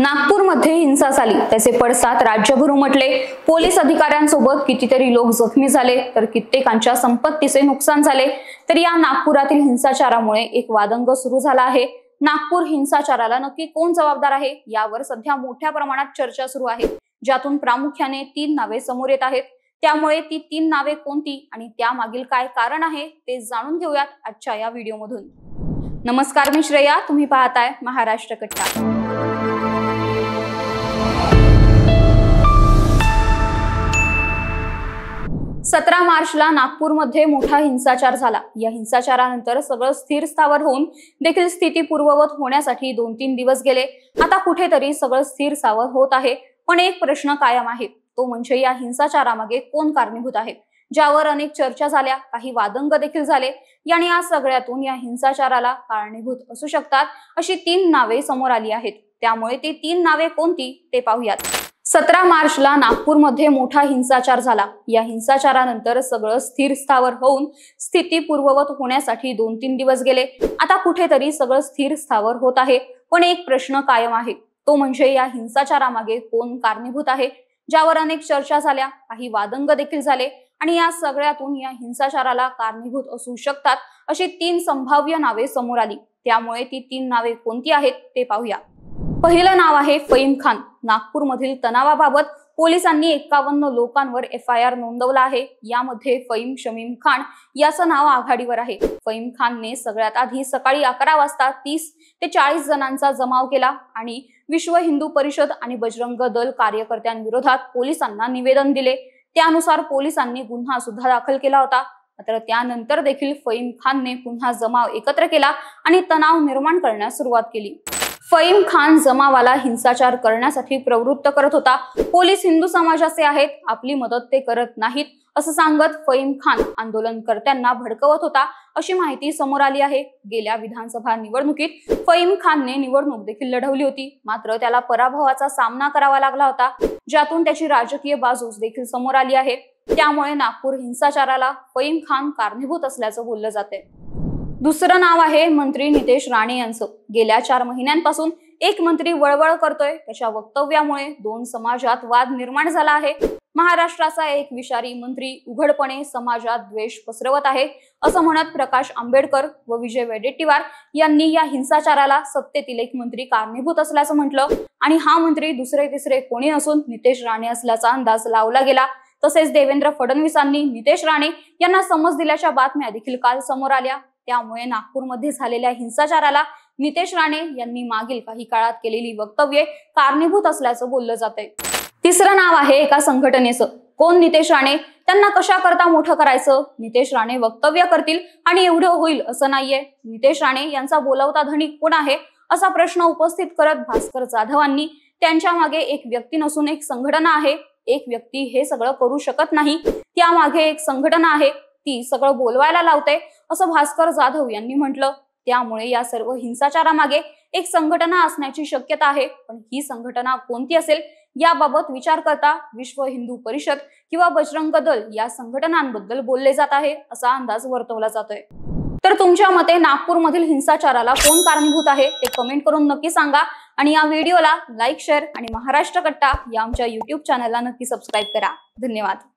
नागपूरमध्ये हिंसा झाली, त्याचे पडसाद राज्यभर उमटले। पोलीस अधिकाऱ्यांसोबत कितीतरी लोक जखमी झाले, तर कित्येकांच्या संपत्तीचे नुकसान झाले। तर या नागपुरातील हिंसाचारामुळे एक वादंग सुरू झाला आहे। नागपूर हिंसाचाराला नक्की कोण जबाबदार आहे, यावर सध्या मोठ्या प्रमाणात चर्चा सुरू आहे, ज्यातून प्रामुख्याने 3 नावे समोर येत आहेत। त्यामुळे ती 3 नावे कोणती आणि त्यामागील काय कारण आहे ते जाणून घेऊयात आजच्या या व्हिडिओमधून। नमस्कार, मी श्रेया, तुम्ही पाहताय महाराष्ट्र कट्टा। 17 मार्चला नागपूरमध्ये मोठा हिंसाचार झाला। या हिंसाचारानंतर सगळं स्थिर स्थावर होऊन देखील स्थिती पूर्ववत होण्यासाठी 2-3 दिवस गेले। आता कुठेतरी सगळं स्थिर स्थावर होत आहे, पण एक प्रश्न कायम आहे, तो म्हणजे या हिंसाचारामागे कोण कारणीभूत आहे, ज्यावर अनेक चर्चा झाल्या, काही वादंग देखील झाले। आणि या सगळ्यातून या हिंसाचाराला कारणीभूत असू शकतात अशी 3 नावे समोर आली आहेत। त्यामुळे ती 3 नावे कोणती ते पाहूयात। 17 मार्चला नागपूरमध्ये मोठा हिंसाचार झाला। या हिंसाचारानंतर सगळं स्थिर स्थावर होऊन स्थिती पूर्ववत होण्यासाठी 2-3 दिवस गेले। आता कुठेतरी सगळं स्थिर स्थावर होत आहे, पण एक प्रश्न कायम आहे, तो म्हणजे या हिंसाचारामागे कोण कारणीभूत आहे, ज्यावर अनेक चर्चा झाल्या, काही वादंग देखील झाले। आणि या सगळ्यातून या हिंसाचाराला कारणीभूत असू शकतात अशी 3 संभाव्य नावे समोर आली। त्यामुळे ती 3 नावे कोणती आहेत ते पाहूया। पहिलं नाव आहे फहीम खान। नागपूरमधील तणावाबाबत पोलिसांनी 51 लोकांवर FIR नोंदवला आहे। यामध्ये फहीम शमीम खान याचं नाव आघाडीवर आहे। फहीम खानने सगळ्यात आधी सकाळी 11 वाजता 30 ते 40 जणांचा जमाव केला आणि विश्व हिंदू परिषद आणि बजरंग दल कार्यकर्त्यांविरोधात पोलिसांना निवेदन दिले। त्यानुसार पोलिसांनी गुन्हा सुद्धा दाखल केला होता। मात्र त्यानंतर देखील फहीम खानने पुन्हा जमाव एकत्र केला आणि तणाव निर्माण करण्यास सुरुवात केली। फहीम खान जमावाला हिंसाचार करण्यासाठी प्रवृत्त करत होता। पोलीस हिंदू समाजाचे आहेत, आपली मदत ते करत नाहीत असं सांगत फहीम खान आंदोलनकर्त्यांना भडकवत होता अशी माहिती समोर आली आहे। गेल्या विधानसभा निवडणुकीत फहीम खानने निवडणूक देखील लढवली होती, मात्र त्याला पराभवाचा सामना करावा लागला होता, ज्यातून त्याची राजकीय बाजू देखील समोर आली आहे। त्यामुळे नागपूर हिंसाचाराला फहीम खान कारणीभूत असल्याचं बोललं जाते। दुसरं नाव आहे मंत्री नितेश राणे यांचं। गेल्या 4 महिन्यांपासून एक मंत्री वळवळ करतोय, त्याच्या वक्तव्यामुळे 2 समाजात वाद निर्माण झाला आहे। महाराष्ट्राचा एक विषारी मंत्री उघडपणे समाजात द्वेष पसरवत आहे असं म्हणत प्रकाश आंबेडकर व विजय वडेट्टीवार यांनी या हिंसाचाराला सत्तेतील एक मंत्री कारणीभूत असल्याचं म्हटलं आणि हा मंत्री दुसरे तिसरे कोणी नसून नितेश राणे असल्याचा अंदाज लावला गेला। तसेच देवेंद्र फडणवीसांनी नितेश राणे यांना समज दिल्याच्या बातम्या देखील काल समोर आल्या। त्यामुळे नागपूरमध्ये झालेल्या हिंसाचाराला नितेश राणे यांनी मागील काही काळात केलेली वक्तव्ये कारणीभूत असल्याचं बोललं जातंय। तिसरं नाव आहे एका संघटनेचं। कोण नितेश राणे, त्यांना कशा करता मोठं करायचं? नितेश राणे वक्तव्य करतील आणि एवढं होईल असं नाहीये। नितेश राणे यांचा बोलावता धनी कोण आहे असा प्रश्न उपस्थित करत भास्कर जाधवांनी त्यांच्या मागे एक व्यक्ती नसून एक संघटना आहे। एक व्यक्ती हे सगळं करू शकत नाही, त्यामागे एक संघटना आहे, ती सगळं बोलवायला लावते असं भास्कर जाधव यांनी म्हटलं। त्यामुळे या सर्व हिंसाचारामागे एक संघटना असण्याची शक्यता आहे, पण ही संघटना कोणती असेल याबाबत विचार करता विश्व हिंदू परिषद किंवा बजरंग दल या संघटनांबद्दल बोलले जात आहे असा अंदाज वर्तवला जातोय। तर तुमच्या मते नागपूरमधील हिंसाचाराला कोण कारणीभूत आहे ते कमेंट करून नक्की सांगा आणि या व्हिडिओला लाईक, शेअर आणि महाराष्ट्र कट्टा या आमच्या YouTube चॅनलला नक्की सबस्क्राईब करा। धन्यवाद।